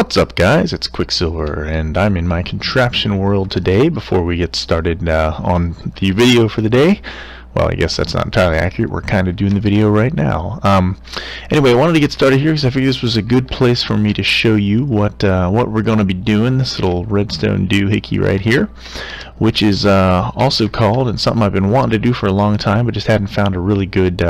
What's up, guys? It's Quicksilver, and I'm in my contraption world today. Before we get started on the video for the day, well, I guess that's not entirely accurate. We're kind of doing the video right now. Anyway, I wanted to get started here because I figured this was a good place for me to show you what we're going to be doing. This little redstone doohickey right here, which is also called, and something I've been wanting to do for a long time, but just hadn't found a really good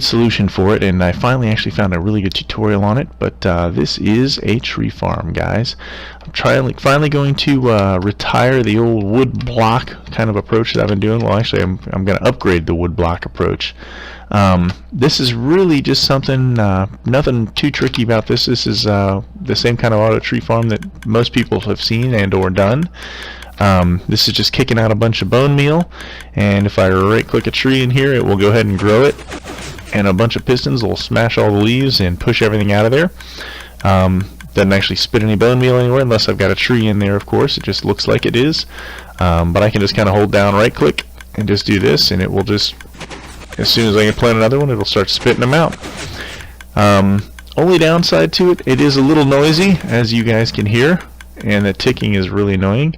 solution for it, and I finally actually found a really good tutorial on it. But this is a tree farm, guys. I'm finally going to retire the old wood block kind of approach that I've been doing. Well, actually, I'm going to upgrade the wood block approach. This is really just something, nothing too tricky about this. This is the same kind of auto tree farm that most people have seen and or done. This is just kicking out a bunch of bone meal, and if I right click a tree in here, it will go ahead and grow it, and a bunch of pistons will smash all the leaves and push everything out of there. Doesn't actually spit any bone meal anywhere unless I've got a tree in there, of course. It just looks like it is, but I can just kind of hold down right click and just do this, and it will just, as soon as I can plant another one, it'll start spitting them out. Only downside to it, it is a little noisy, as you guys can hear, and the ticking is really annoying.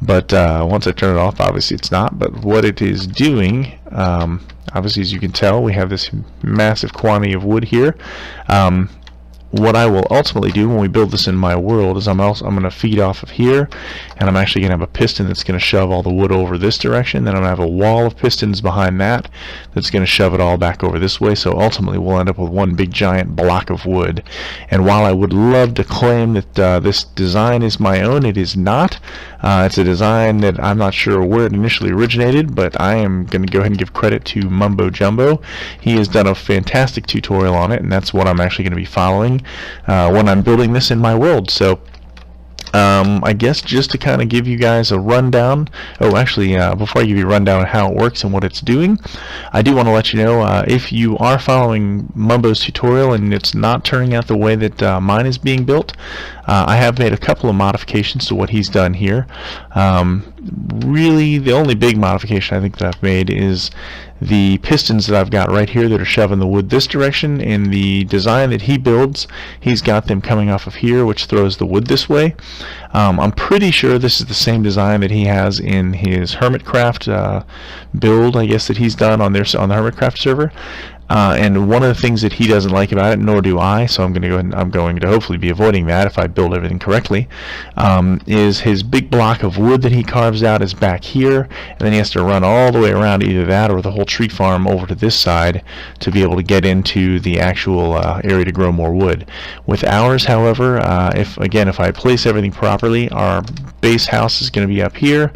But once I turn it off, obviously it's not. But what it is doing, obviously, as you can tell, we have this massive quantity of wood here. What I will ultimately do when we build this in my world is I'm going to feed off of here, and I'm actually going to have a piston that's going to shove all the wood over this direction. Then I'm going to have a wall of pistons behind that that's going to shove it all back over this way. So ultimately we'll end up with one big giant block of wood. And while I would love to claim that this design is my own, it is not. It's a design that I'm not sure where it initially originated, but I am going to go ahead and give credit to Mumbo. He has done a fantastic tutorial on it, and that's what I'm actually going to be following when I'm building this in my world. So I guess just to kind of give you guys a rundown. Oh, actually, before I give you a rundown on how it works and what it's doing, I do want to let you know, if you are following Mumbo's tutorial and it's not turning out the way that mine is being built, I have made a couple of modifications to what he's done here. Really, the only big modification I think that I've made is the pistons that I've got right here that are shoving the wood this direction. In the design that he builds, he's got them coming off of here, which throws the wood this way. I'm pretty sure this is the same design that he has in his Hermitcraft build, I guess, that he's done on the Hermitcraft server. And one of the things that he doesn't like about it, nor do I, so I'm going to go ahead and I'm going to hopefully be avoiding that if I build everything correctly, is his big block of wood that he carves out is back here, and then he has to run all the way around either that or the whole tree farm over to this side to be able to get into the actual area to grow more wood. With ours, however, if I place everything properly, our base house is going to be up here.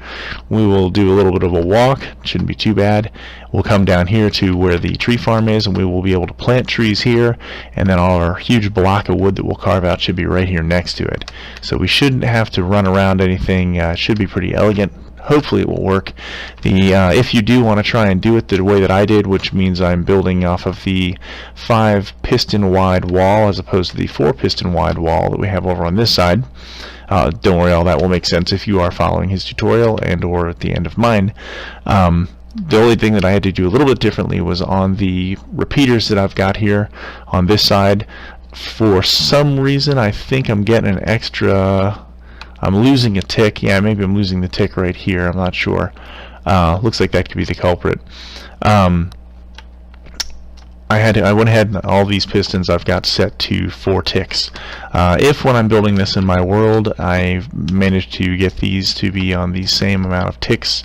We will do a little bit of a walk, shouldn't be too bad. We'll come down here to where the tree farm is, and we will be able to plant trees here, and then our huge block of wood that we'll carve out should be right here next to it. So we shouldn't have to run around anything. It should be pretty elegant. Hopefully it will work. If you do want to try and do it the way that I did, which means I'm building off of the 5 piston wide wall as opposed to the 4 piston wide wall that we have over on this side, don't worry, all that will make sense if you are following his tutorial and or at the end of mine. The only thing that I had to do a little bit differently was on the repeaters that I've got here on this side. For some reason, I think I'm getting an extra, I'm losing a tick. Yeah, maybe I'm losing the tick right here. I'm not sure. Looks like that could be the culprit. I went ahead and all these pistons I've got set to 4 ticks. If when I'm building this in my world, I've managed to get these to be on the same amount of ticks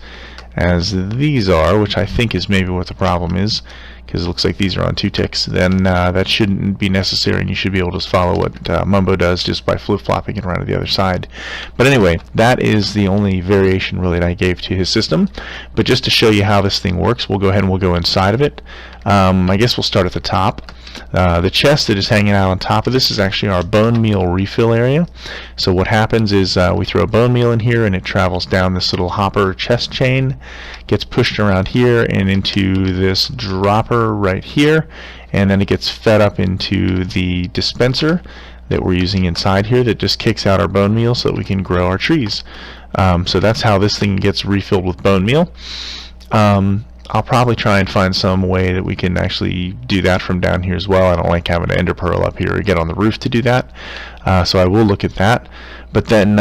as these are, which I think is maybe what the problem is, because it looks like these are on 2 ticks, then that shouldn't be necessary, and you should be able to follow what Mumbo does just by flip-flopping it around to the other side. But anyway, that is the only variation really that I gave to his system. But just to show you how this thing works, we'll go ahead and we'll go inside of it. I guess we'll start at the top. The chest that is hanging out on top of this is actually our bone meal refill area. So what happens is we throw bone meal in here, and it travels down this little hopper chest chain, gets pushed around here and into this dropper right here, and then it gets fed up into the dispenser that we're using inside here that just kicks out our bone meal so that we can grow our trees. So that's how this thing gets refilled with bone meal. I'll probably try and find some way that we can actually do that from down here as well. I don't like having an ender pearl up here or get on the roof to do that. so I will look at that. But then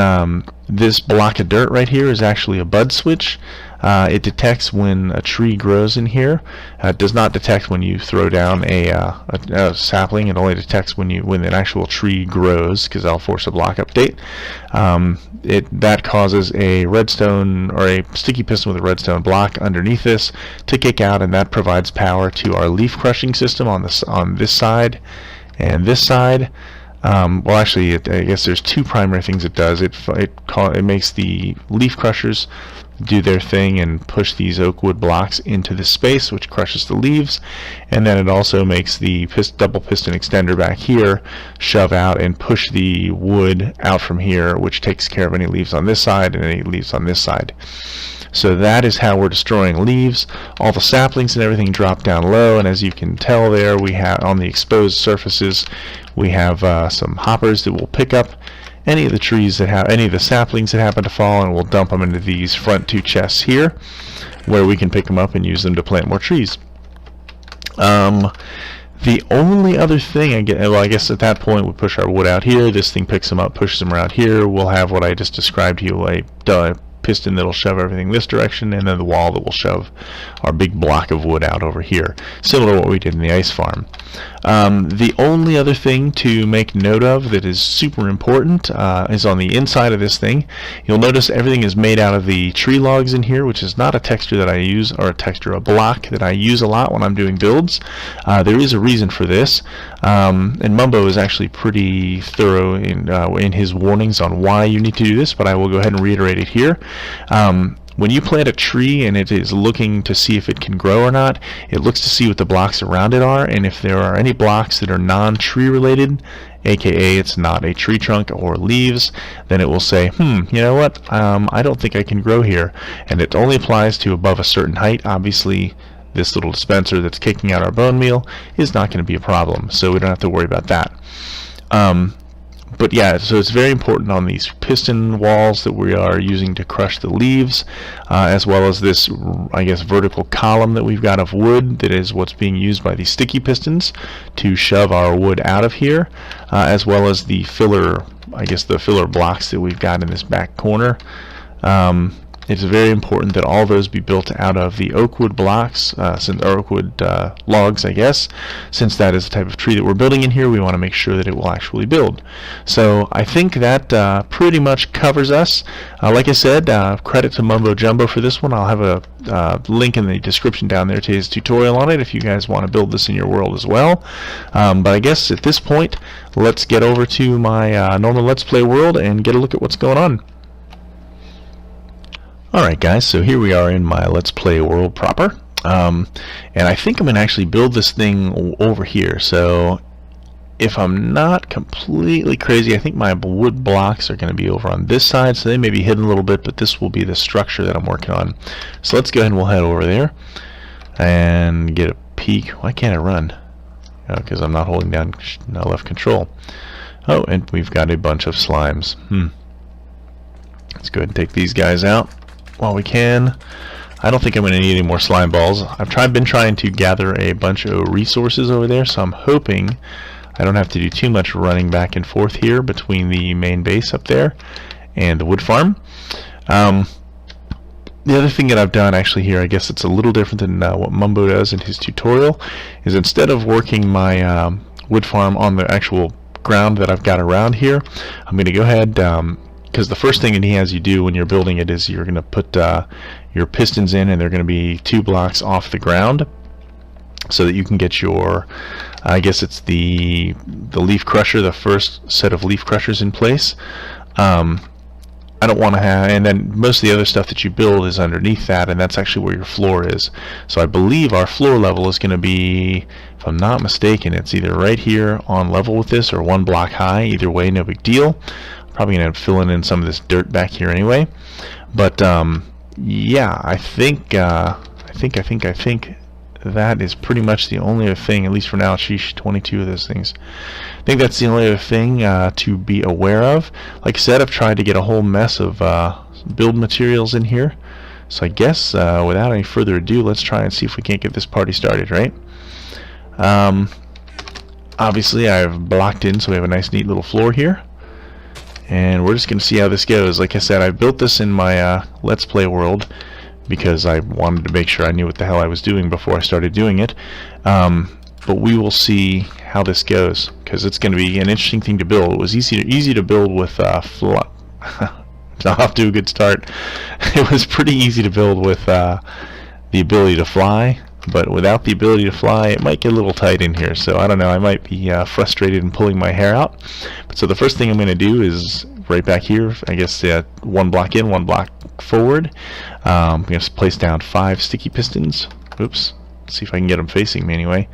this block of dirt right here is actually a bud switch. It detects when a tree grows in here. It does not detect when you throw down a sapling. It only detects when an actual tree grows, because I'll force a block update. That causes a redstone or a sticky piston with a redstone block underneath this to kick out, and that provides power to our leaf crushing system on this side and this side. Well, actually, I guess there's two primary things it does. It makes the leaf crushers do their thing and push these oak wood blocks into the space, which crushes the leaves, and then it also makes the double piston extender back here shove out and push the wood out from here, which takes care of any leaves on this side and any leaves on this side. So that is how we're destroying leaves. All the saplings and everything drop down low, and as you can tell there, we have on the exposed surfaces we have some hoppers that will pick up any of the trees that have any of the saplings that happen to fall, and we'll dump them into these front two chests here, where we can pick them up and use them to plant more trees. The only other thing I guess at that point we push our wood out here. This thing picks them up, pushes them around here. We'll have what I just described to you, a piston that'll shove everything this direction, and then the wall that will shove our big block of wood out over here, similar to what we did in the ice farm. The only other thing to make note of that is super important is on the inside of this thing. You'll notice everything is made out of the tree logs in here, which is not a texture that I use, or a block that I use a lot when I'm doing builds. There is a reason for this, and Mumbo is actually pretty thorough in his warnings on why you need to do this, but I will go ahead and reiterate it here. When you plant a tree and it is looking to see if it can grow or not, it looks to see what the blocks around it are, and if there are any blocks that are non-tree related, aka it's not a tree trunk or leaves, then it will say, you know what, I don't think I can grow here, and it only applies to above a certain height. Obviously this little dispenser that's kicking out our bone meal is not going to be a problem, so we don't have to worry about that. But yeah, so it's very important on these piston walls that we are using to crush the leaves, as well as this, I guess, vertical column that we've got of wood that is what's being used by these sticky pistons to shove our wood out of here, as well as the filler, I guess the filler blocks that we've got in this back corner. It's very important that all those be built out of the oak wood blocks, or oak wood logs, I guess. Since that is the type of tree that we're building in here, we want to make sure that it will actually build. So I think that pretty much covers us. Like I said, credit to Mumbo Jumbo for this one. I'll have a link in the description down there to his tutorial on it if you guys want to build this in your world as well. But I guess at this point, let's get over to my normal Let's Play world and get a look at what's going on. Alright guys, so here we are in my Let's Play world proper, and I think I'm going to actually build this thing over here. So if I'm not completely crazy, I think my wood blocks are going to be over on this side, so they may be hidden a little bit, but this will be the structure that I'm working on. So let's go ahead and we'll head over there and get a peek. Why can't I run? Because I'm not holding down left control. Oh, and we've got a bunch of slimes. Let's go ahead and take these guys out while we can. I don't think I'm going to need any more slime balls. I've been trying to gather a bunch of resources over there, so I'm hoping I don't have to do too much running back and forth here between the main base up there and the wood farm. The other thing that I've done actually here, I guess it's a little different than what Mumbo does in his tutorial, is instead of working my wood farm on the actual ground that I've got around here, I'm going to go ahead, because the first thing that he has you do when you're building it is you're going to put your pistons in, and they're going to be 2 blocks off the ground, so that you can get your, I guess it's the leaf crusher, the first set of leaf crushers in place. I don't want to have, and then most of the other stuff that you build is underneath that, and that's actually where your floor is. So I believe our floor level is going to be, if I'm not mistaken, it's either right here on level with this or 1 block high. Either way, no big deal. Probably going to fill in some of this dirt back here anyway. But yeah, I think that is pretty much the only other thing, at least for now. Sheesh, 22 of those things. I think that's the only other thing to be aware of. Like I said, I've tried to get a whole mess of build materials in here. So I guess without any further ado, let's try and see if we can't get this party started, right? Obviously, I've blocked in, so we have a nice, neat little floor here. and we're just going to see how this goes. Like I said, I built this in my Let's Play world because I wanted to make sure I knew what the hell I was doing before I started doing it. But we will see how this goes, because it's going to be an interesting thing to build. It was easy to build with not off to a good start. It was pretty easy to build with the ability to fly, but without the ability to fly, it might get a little tight in here. So I don't know, I might be frustrated and pulling my hair out. But so the first thing I'm going to do is right back here, I guess, one block in, one block forward. I'm going to place down 5 sticky pistons. Oops. Let's see if I can get them facing me anyway.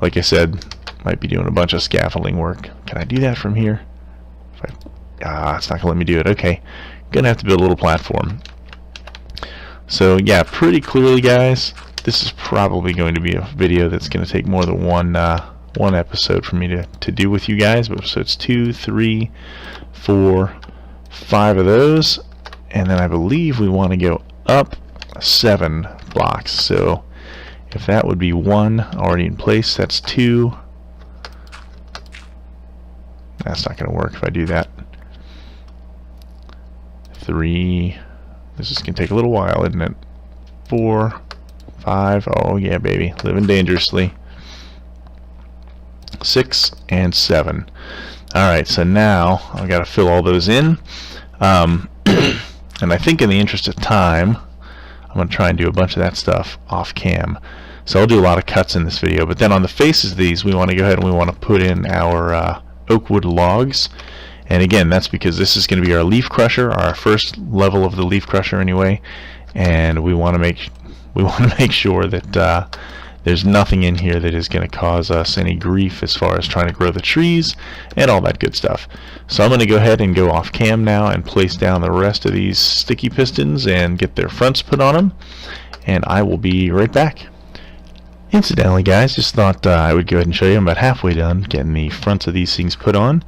Like I said, might be doing a bunch of scaffolding work. Can I do that from here? It's not going to let me do it. Okay. Going to have to build a little platform. So yeah, pretty clearly, guys, this is probably going to be a video that's going to take more than one episode for me to do with you guys. But so it's 2, 3, 4, 5 of those, and then I believe we want to go up 7 blocks. So if that would be 1 already in place, that's 2. That's not going to work if I do that. 3. This is going to take a little while, isn't it? 4, 5. Oh yeah, baby, living dangerously. 6 and 7. Alright, so now I've got to fill all those in. And I think in the interest of time, I'm going to try and do a bunch of that stuff off cam. So I'll do a lot of cuts in this video, but then on the faces of these, we want to go ahead and we want to put in our oak wood logs. And again, that's because this is going to be our leaf crusher, our first level of the leaf crusher anyway. And we want to make sure that there's nothing in here that is going to cause us any grief as far as trying to grow the trees and all that good stuff. So I'm going to go ahead and go off cam now and place down the rest of these sticky pistons and get their fronts put on them, and I will be right back. Incidentally, guys, just thought I would go ahead and show you. I'm about halfway done getting the fronts of these things put on.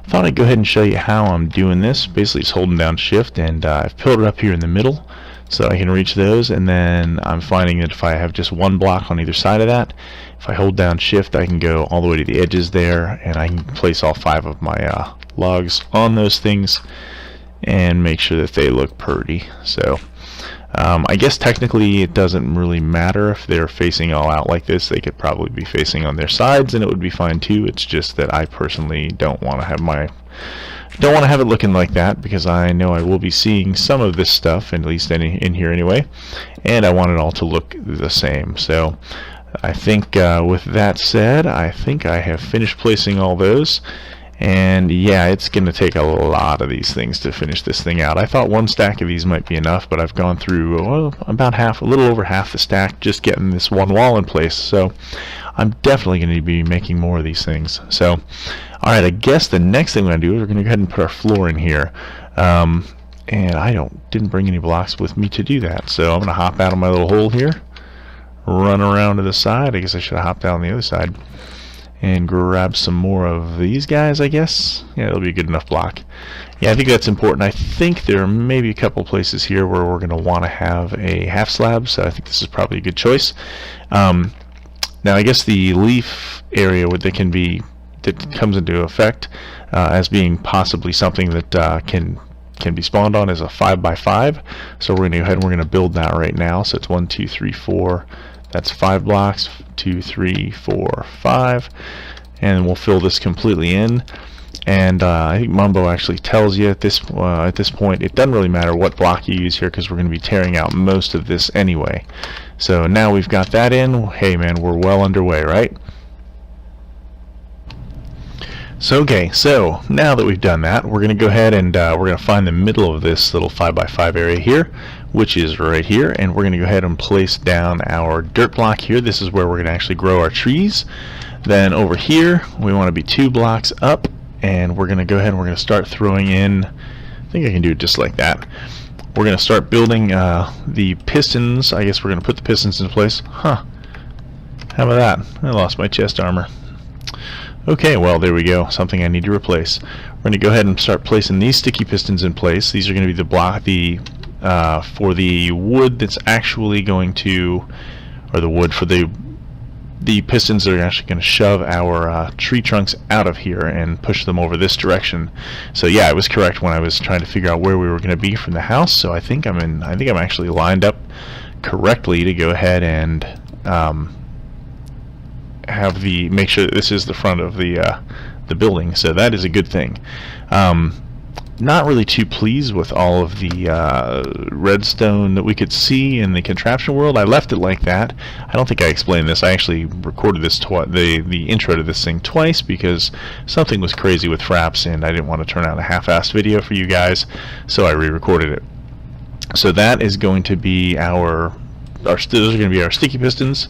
Thought I'd go ahead and show you how I'm doing this. Basically, it's holding down shift, and I've pillared up here in the middle so I can reach those, and then I'm finding that if I have just one block on either side of that, if I hold down shift, I can go all the way to the edges there, and I can place all 5 of my logs on those things and make sure that they look pretty. So I guess technically it doesn't really matter if they're facing all out like this. They could probably be facing on their sides and it would be fine too. It's just that I personally don't want to have it looking like that, because I know I will be seeing some of this stuff, at least in here anyway, and I want it all to look the same. So I think with that said, I think I have finished placing all those. And yeah, it's going to take a lot of these things to finish this thing out. I thought 1 stack of these might be enough, but I've gone through about half, a little over half the stack, just getting this one wall in place. So I'm definitely going to be making more of these things. So, alright, I guess the next thing we're going to do is we're going to go ahead and put our floor in here. And I didn't bring any blocks with me to do that. So I'm going to hop out of my little hole here, run around to the side. I guess I should have hopped down the other side and grab some more of these guys, I guess. Yeah, it'll be a good enough block. Yeah, I think that's important. I think there may be a couple places here where we're going to want to have a half slab, so I think this is probably a good choice. Now, I guess the leaf area that comes into effect as being possibly something that can be spawned on is a 5x5. So we're going to go ahead and we're going to build that right now. So it's 1, 2, 3, 4. That's 5 blocks, 2, 3, 4, 5, and we'll fill this completely in. And I think Mumbo actually tells you at this point it doesn't really matter what block you use here, because we're going to be tearing out most of this anyway. So now we've got that in. Hey man, we're well underway, right? So okay, so now that we've done that, we're going to go ahead and we're going to find the middle of this little 5x5 area here, which is right here, and we're going to go ahead and place down our dirt block here. This is where we're going to actually grow our trees. Then over here, we want to be 2 blocks up, and we're going to go ahead and we're going to start throwing in, I think I can do it just like that. We're going to start building the pistons. I guess we're going to put the pistons in place. Huh. How about that? I lost my chest armor. Okay, well, there we go. Something I need to replace. We're going to go ahead and start placing these sticky pistons in place. These are going to be the block, for the wood that's actually going to, or the wood for the the pistons are actually going to shove our tree trunks out of here and push them over this direction. So yeah, I was correct when I was trying to figure out where we were going to be from the house. So I think I'm actually lined up correctly to go ahead and make sure that this is the front of the building. So that is a good thing. Not really too pleased with all of the redstone that we could see in the contraption world. I left it like that. I don't think I explained this. I actually recorded this the intro to this thing twice because something was crazy with fraps and I didn't want to turn out a half-assed video for you guys, so I re-recorded it. So that is going to be those are going to be our sticky pistons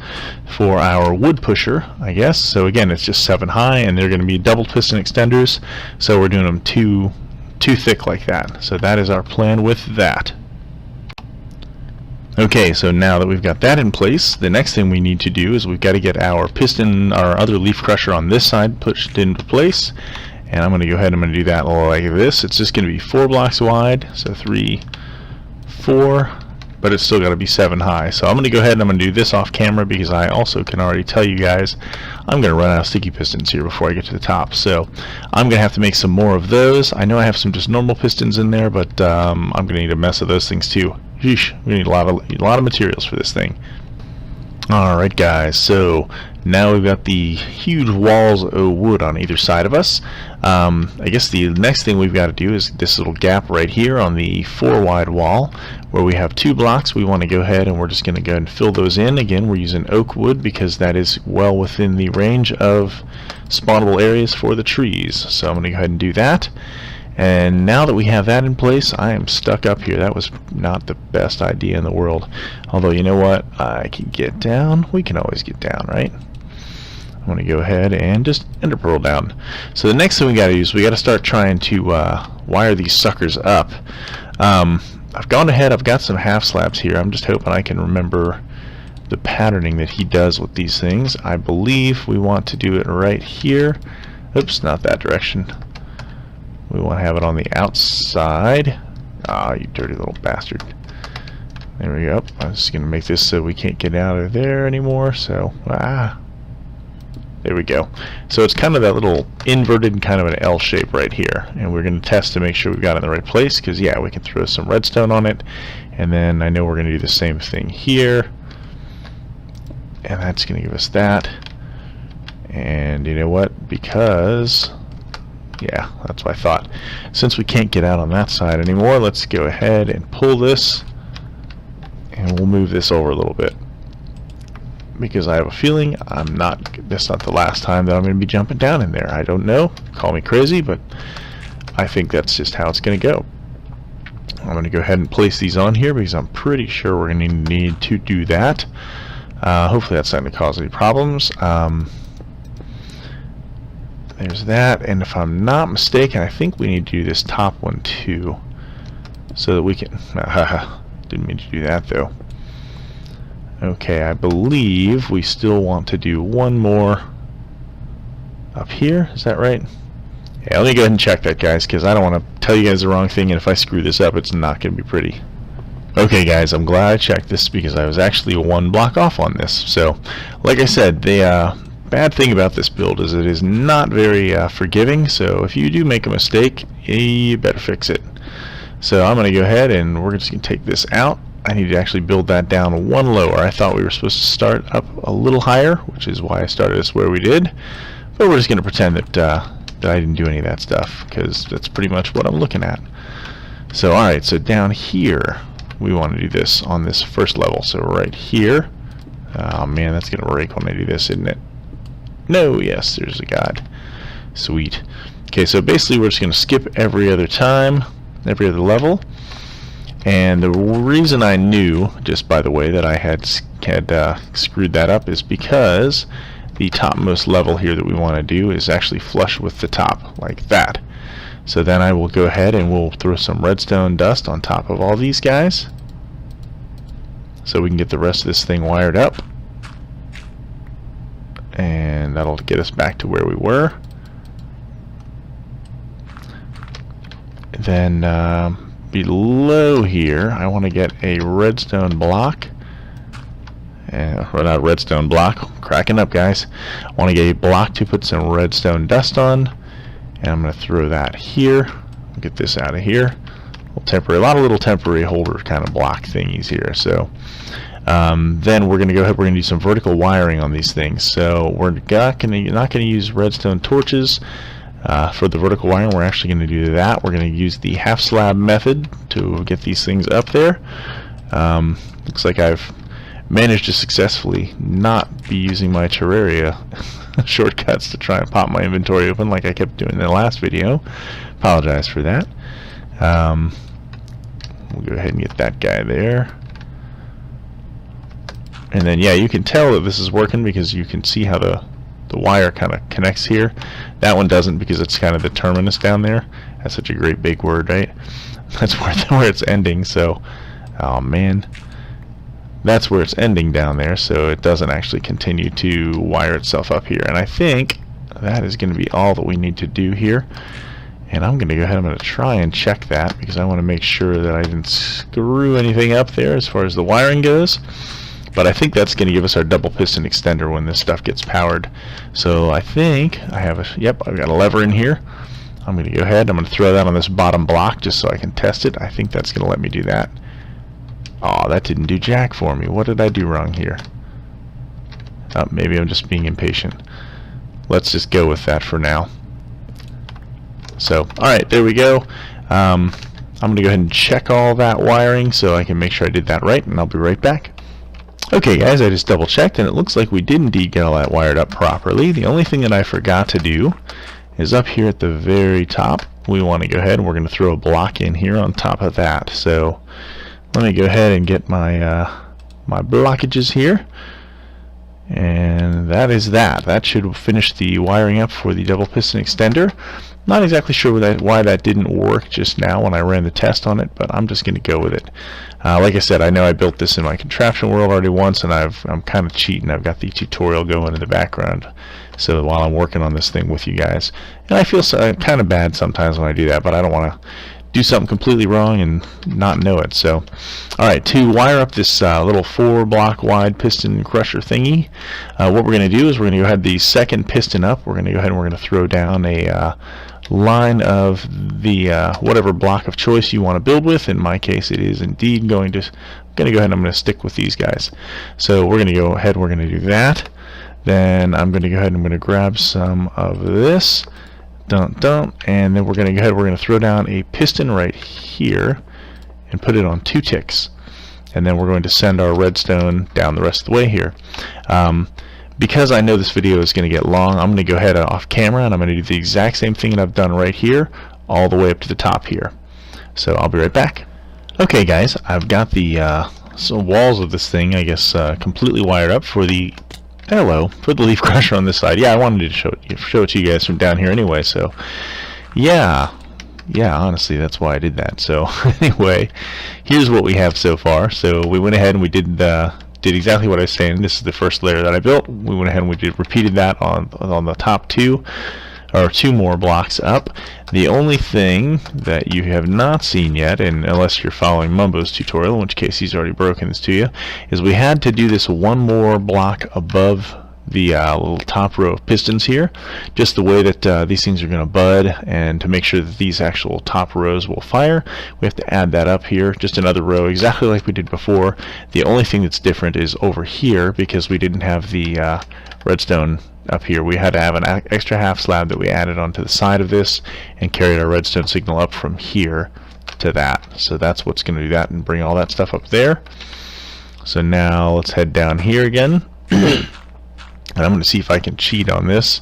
for our wood pusher, I guess. So again, it's just 7 high and they're going to be double piston extenders, so we're doing them too thick like that. So that is our plan with that. Okay, so now that we've got that in place, the next thing we need to do is we've got to get our other leaf crusher on this side pushed into place. And I'm going to go ahead and I'm going to do that like this. It's just going to be 4 blocks wide, so 3, 4, but it's still got to be 7 high. So I'm going to go ahead and I'm going to do this off camera because I also can already tell you guys I'm going to run out of sticky pistons here before I get to the top. So I'm going to have to make some more of those. I know I have some just normal pistons in there, but I'm going to need a mess of those things too. Sheesh, we need a lot of materials for this thing. Alright guys, so now we've got the huge walls of wood on either side of us. I guess the next thing we've got to do is this little gap right here on the 4 wide wall where we have 2 blocks. We want to go ahead and we're just going to go ahead and fill those in. Again, we're using oak wood because that is well within the range of spawnable areas for the trees. So I'm going to go ahead and do that. And now that we have that in place, I am stuck up here. That was not the best idea in the world. Although, you know what? I can get down. We can always get down, right? I'm going to go ahead and just ender pearl down. So the next thing we got to do is we got to start trying to wire these suckers up. I've gone ahead. I've got some half slabs here. I'm just hoping I can remember the patterning that he does with these things. I believe we want to do it right here. Oops, not that direction. We want to have it on the outside. Ah, you dirty little bastard. There we go. I'm just going to make this so we can't get out of there anymore. So, there we go. So it's kind of that little inverted kind of an L shape right here. And we're going to test to make sure we've got it in the right place. Because, yeah, we can throw some redstone on it. And then I know we're going to do the same thing here. And that's going to give us that. And you know what? Because... yeah, that's what I thought. Since we can't get out on that side anymore, let's go ahead and pull this and we'll move this over a little bit because I have a feeling that's not the last time that I'm going to be jumping down in there. I don't know, call me crazy, but I think that's just how it's going to go. I'm going to go ahead and place these on here because I'm pretty sure we're going to need to do that. Hopefully that's not going to cause any problems. There's that, and if I'm not mistaken, I think we need to do this top one too, so that we can... didn't mean to do that though. Okay, I believe we still want to do one more up here. Is that right? Yeah, let me go ahead and check that, guys, because I don't want to tell you guys the wrong thing, and if I screw this up, it's not going to be pretty. Okay, guys, I'm glad I checked this because I was actually 1 block off on this. So, like I said, the bad thing about this build is it is not very forgiving, so if you do make a mistake, you better fix it. So I'm going to go ahead and we're just going to take this out. I need to actually build that down 1 lower. I thought we were supposed to start up a little higher, which is why I started us where we did, but we're just going to pretend that, that I didn't do any of that stuff, because that's pretty much what I'm looking at. So alright, so down here we want to do this on this first level, so right here. Oh man, that's going to break when I do this, isn't it? No, yes, there's a god. Sweet. Okay, so basically we're just going to skip every other time, every other level. And the reason I knew, just by the way, that I had screwed that up is because the topmost level here that we want to do is actually flush with the top, like that. So then I will go ahead and we'll throw some redstone dust on top of all these guys, so we can get the rest of this thing wired up. And that'll get us back to where we were. Then below here I want to get a redstone block, and run out redstone block. Cracking up, guys. I want to get a block to put some redstone dust on, and I'm going to throw that here. Get this out of here. A lot of little temporary holder kind of block thingies here. So then we're going to go ahead. We're going to do some vertical wiring on these things. So we're not going to use redstone torches for the vertical wiring. We're actually going to do that. We're going to use the half slab method to get these things up there. Looks like I've managed to successfully not be using my Terraria shortcuts to try and pop my inventory open like I kept doing in the last video. Apologize for that. We'll go ahead and get that guy there. And then, yeah, you can tell that this is working because you can see how the wire kind of connects here. That one doesn't because it's kind of the terminus down there. That's such a great big word, right? That's where it's ending. So, oh man, that's where it's ending down there. So it doesn't actually continue to wire itself up here. And I think that is going to be all that we need to do here. And I'm going to go ahead. I'm going to try and check that because I want to make sure that I didn't screw anything up there as far as the wiring goes. But I think that's going to give us our double piston extender when this stuff gets powered. So I think I have a, yep, I've got a lever in here. I'm going to go ahead. I'm going to throw that on this bottom block just so I can test it. I think that's going to let me do that. Oh, that didn't do jack for me. What did I do wrong here? Oh, maybe I'm just being impatient. Let's just go with that for now. So, alright, there we go. I'm going to go ahead and check all that wiring so I can make sure I did that right, and I'll be right back. Okay guys, I just double checked and it looks like we did indeed get all that wired up properly. The only thing that I forgot to do is up here at the very top, we want to go ahead and we're going to throw a block in here on top of that. So let me go ahead and get my my blockages here, and that is that. That should finish the wiring up for the double piston extender. Not exactly sure why that didn't work just now when I ran the test on it, but I'm just going to go with it. Like I said, I know I built this in my contraption world already once, and I'm kind of cheating. I've got the tutorial going in the background, so while I'm working on this thing with you guys, and I feel kind of bad sometimes when I do that, but I don't want to do something completely wrong and not know it. So, alright, to wire up this little 4-block wide piston crusher thingy, what we're going to do is we're going to go ahead the second piston up. We're going to go ahead and we're going to throw down a line of the whatever block of choice you want to build with. In my case, it is indeed going to go ahead and I'm going to stick with these guys. So we're going to go ahead, we're going to do that. Then I'm going to go ahead and I'm going to grab some of this, and then we're going to go ahead, we're going to throw down a piston right here and put it on 2 ticks, and then we're going to send our redstone down the rest of the way here. Because I know this video is going to get long, I'm going to go ahead off camera and I'm going to do the exact same thing that I've done right here all the way up to the top here. So I'll be right back. Okay guys, I've got the walls of this thing, I guess, completely wired up for the leaf crusher on this side. Yeah, I wanted to show it to you guys from down here anyway, so yeah, honestly that's why I did that. So anyway, here's what we have so far. So we went ahead and we did exactly what I was saying. This is the first layer that I built. We went ahead and we repeated that on the top 2 more blocks up. The only thing that you have not seen yet, and unless you're following Mumbo's tutorial, in which case he's already broken this to you, is we had to do this 1 more block above the little top row of pistons here, just the way that these things are going to bud, and to make sure that these actual top rows will fire, we have to add that up here, just another row exactly like we did before. The only thing that's different is over here, because we didn't have the redstone up here. We had to have an extra half slab that we added onto the side of this and carried our redstone signal up from here to that. So that's what's going to do that and bring all that stuff up there. So now let's head down here again. And I'm going to see if I can cheat on this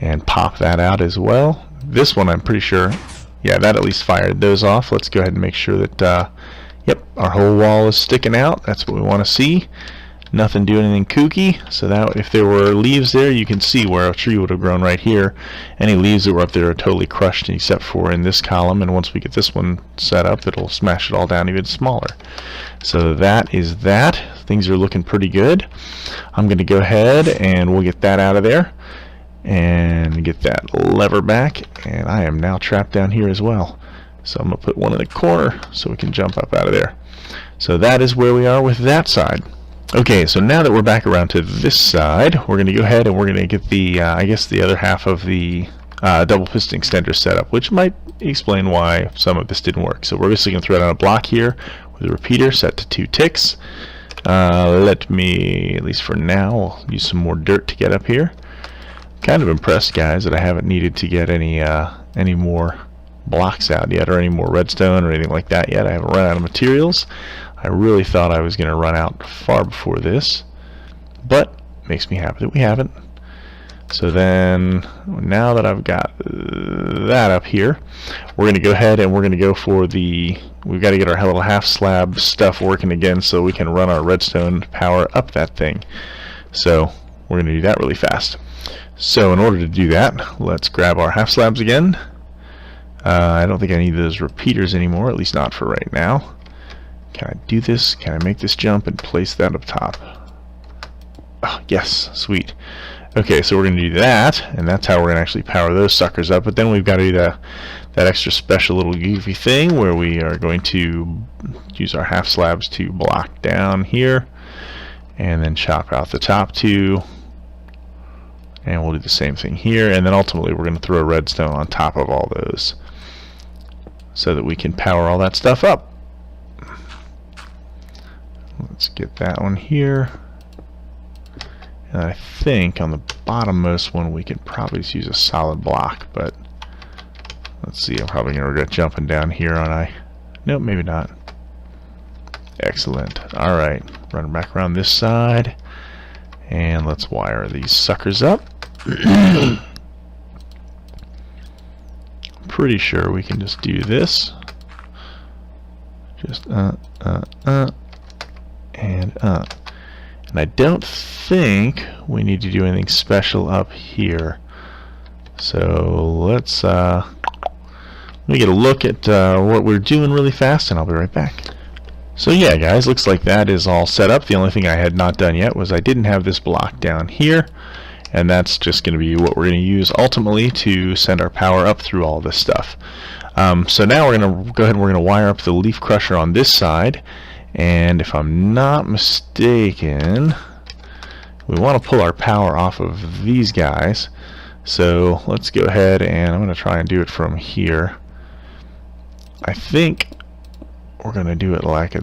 and pop that out as well. This one I'm pretty sure, yeah, that at least fired those off. Let's go ahead and make sure that, yep, our whole wall is sticking out. That's what we want to see. Nothing doing anything kooky. So that if there were leaves there, you can see where a tree would have grown right here. Any leaves that were up there are totally crushed except for in this column, and once we get this one set up, it'll smash it all down even smaller. So that is that. Things are looking pretty good. I'm going to go ahead and we'll get that out of there and get that lever back, and I am now trapped down here as well. So I'm going to put one in the corner so we can jump up out of there. So that is where we are with that side. Okay, so now that we're back around to this side, we're going to go ahead and we're going to get the, I guess, the other half of the double piston extender setup, which might explain why some of this didn't work. So we're basically going to throw down a block here with a repeater set to 2 ticks. Let me, at least for now, I'll use some more dirt to get up here. Kind of impressed, guys, that I haven't needed to get any more blocks out yet, or any more redstone or anything like that yet. I haven't run out of materials. I really thought I was going to run out far before this, but makes me happy that we haven't. So then, now that I've got that up here, we're going to go ahead and we're going to go for the, we've got to get our little half slab stuff working again so we can run our redstone power up that thing. So we're going to do that really fast. So in order to do that, let's grab our half slabs again. I don't think I need those repeaters anymore, at least not for right now. Can I do this? Can I make this jump and place that up top? Oh, yes, sweet. Okay, so we're going to do that, and that's how we're going to actually power those suckers up. But then we've got to do that extra special little goofy thing where we are going to use our half slabs to block down here, and then chop out the top 2. And we'll do the same thing here, and then ultimately we're going to throw a redstone on top of all those so that we can power all that stuff up. Let's get that one here. And I think on the bottommost one we could probably just use a solid block, but let's see, I'm probably going to regret jumping down here, aren't I? Nope, maybe not. Excellent. Alright, running back around this side, and let's wire these suckers up. Pretty sure we can just do this. Just and I don't think we need to do anything special up here. So let's let me get a look at what we're doing really fast, and I'll be right back. So yeah, guys, looks like that is all set up. The only thing I had not done yet was I didn't have this block down here, and that's just going to be what we're going to use ultimately to send our power up through all this stuff. So now we're going to go ahead and we're going to wire up the leaf crusher on this side. And if I'm not mistaken, we want to pull our power off of these guys. So let's go ahead and I'm going to try and do it from here. I think we're going to do it like a...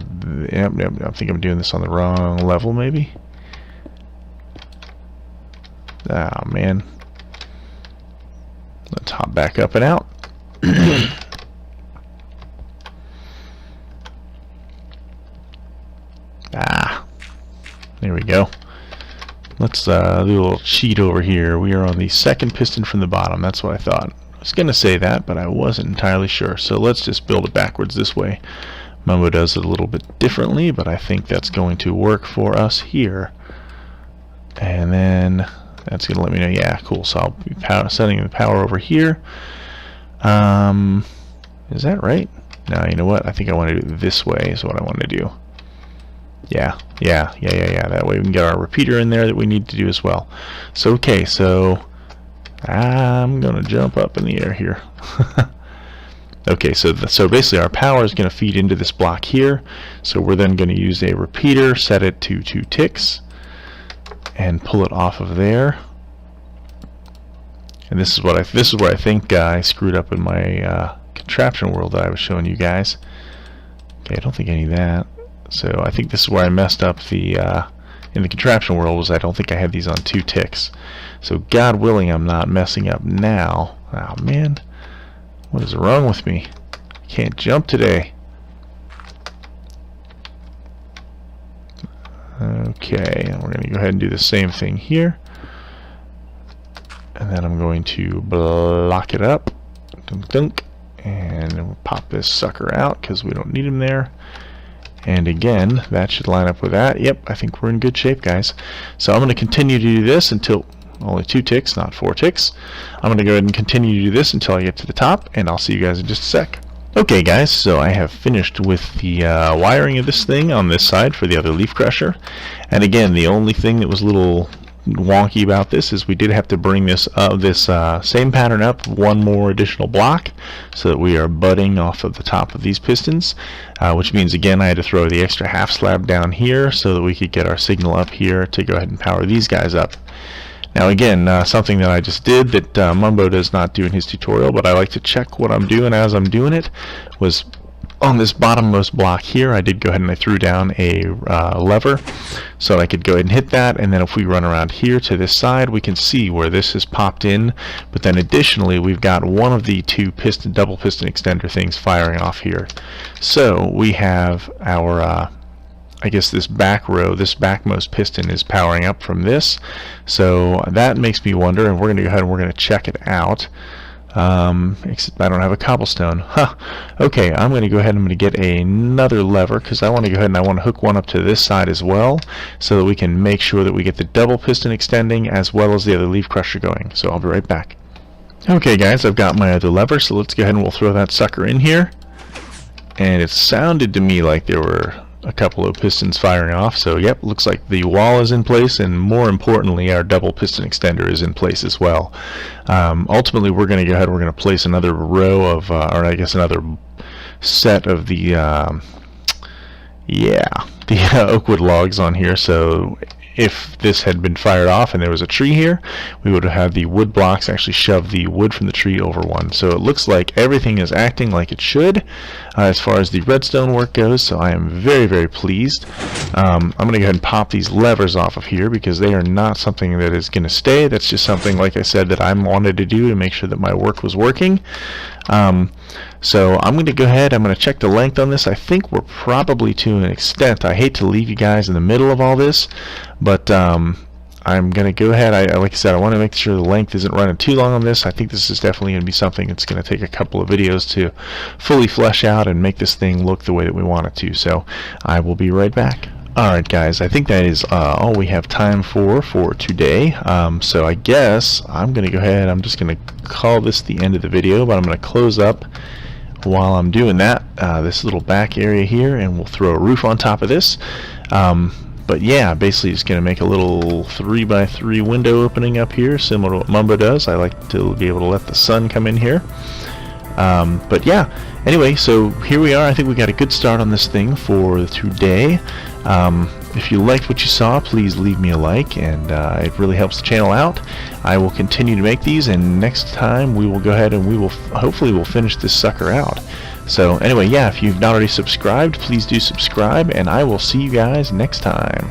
Yep, I think I'm doing this on the wrong level, maybe. Ah, man. Let's hop back up and out. There we go. Let's do a little cheat over here. We are on the second piston from the bottom. That's what I thought. I was going to say that, but I wasn't entirely sure. So let's just build it backwards this way. Mumbo does it a little bit differently, but I think that's going to work for us here. And then that's going to let me know. Yeah, cool. So I'll be sending the power over here. Is that right? No, you know what? I think I want to do it this way is what I want to do. Yeah. That way we can get our repeater in there that we need to do as well. So okay, so I'm gonna jump up in the air here. Okay, so basically our power is gonna feed into this block here. So we're then gonna use a repeater, set it to 2 ticks, and pull it off of there. And this is where I think I screwed up in my contraption world that I was showing you guys. Okay, I don't think I need that. So I think this is where I messed up the in the contraption world, was I don't think I had these on 2 ticks. So God willing I'm not messing up now. Oh man, what is wrong with me? I can't jump today. Okay, and we're going to go ahead and do the same thing here. And then I'm going to block it up. Dunk, dunk, and we'll pop this sucker out because we don't need him there. And again, that should line up with that. Yep, I think we're in good shape, guys. So I'm going to continue to do this until... Only 2 ticks, not 4 ticks. I'm going to go ahead and continue to do this until I get to the top, and I'll see you guys in just a sec. Okay, guys, so I have finished with the wiring of this thing on this side for the other leaf crusher. And again, the only thing that was a little wonky about this is we did have to bring this same pattern up one more additional block so that we are butting off of the top of these pistons, which means again I had to throw the extra half slab down here so that we could get our signal up here to go ahead and power these guys up. Now again, something that I just did that Mumbo does not do in his tutorial, but I like to check what I'm doing as I'm doing it, was on this bottommost block here I did go ahead and I threw down a lever so that I could go ahead and hit that, and then if we run around here to this side we can see where this has popped in, but then additionally we've got one of the two double piston extender things firing off here. So we have our I guess this back row, this backmost piston is powering up from this, so that makes me wonder, and we're going to go ahead and we're going to check it out. Except I don't have a cobblestone. Okay, I'm going to go ahead and I'm going to get another lever because I want to go ahead and I want to hook one up to this side as well so that we can make sure that we get the double piston extending as well as the other leaf crusher going. So I'll be right back. Okay guys, I've got my other lever, so let's go ahead and we'll throw that sucker in here. And it sounded to me like there were a couple of pistons firing off, so yep, looks like the wall is in place, and more importantly our double piston extender is in place as well. Ultimately we're going to go ahead and we're going to place another row of or I guess another set of the oakwood logs on here, so if this had been fired off and there was a tree here, we would have had the wood blocks actually shove the wood from the tree over one. So it looks like everything is acting like it should as far as the redstone work goes, so I am very, very pleased. I'm going to go ahead and pop these levers off of here because they are not something that is going to stay. That's just something, like I said, that I wanted to do to make sure that my work was working. So I'm going to go ahead, I'm going to check the length on this. I think we're probably to an extent. I hate to leave you guys in the middle of all this, but I'm going to go ahead. Like I said, I want to make sure the length isn't running too long on this. I think this is definitely going to be something that's going to take a couple of videos to fully flesh out and make this thing look the way that we want it to. So I will be right back. Alright guys, I think that is all we have time for today. So I guess I'm going to go ahead, I'm just going to call this the end of the video, but I'm going to close up while I'm doing that, this little back area here, and we'll throw a roof on top of this. But yeah, basically it's going to make a little 3x3 window opening up here, similar to what Mumbo does. I like to be able to let the sun come in here. But yeah, anyway, so here we are. I think we got a good start on this thing for today. If you liked what you saw, please leave me a like, and it really helps the channel out. I will continue to make these, and next time we will go ahead and we will hopefully we'll finish this sucker out. So anyway, yeah, if you've not already subscribed, please do subscribe, and I will see you guys next time.